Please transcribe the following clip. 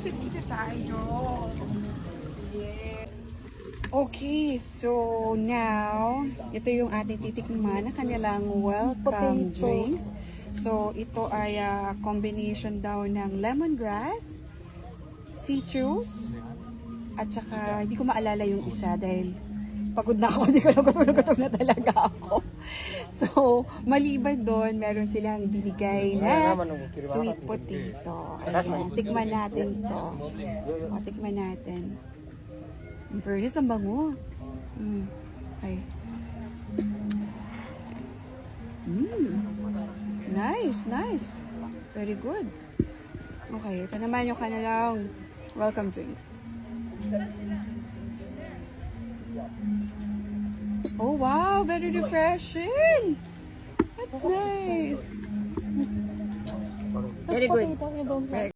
Kasi dito tayo. Yeah. Okay, so now, ito yung ating titikman na kanilang welcome drinks. So, ito ay combination daw ng lemongrass, citrus, at saka hindi ko maalala yung isa dahil pagod na ako, hindi ko lang gutom na talaga ako. So, maliban doon, meron silang binigay na sweet potato. Ayan, tikman natin to. O, tikman natin. In fairness, ang bango. Okay. Nice, nice. Very good. Okay, ito naman yung kanilang welcome drinks. Oh wow, very refreshing. That's nice. Very good.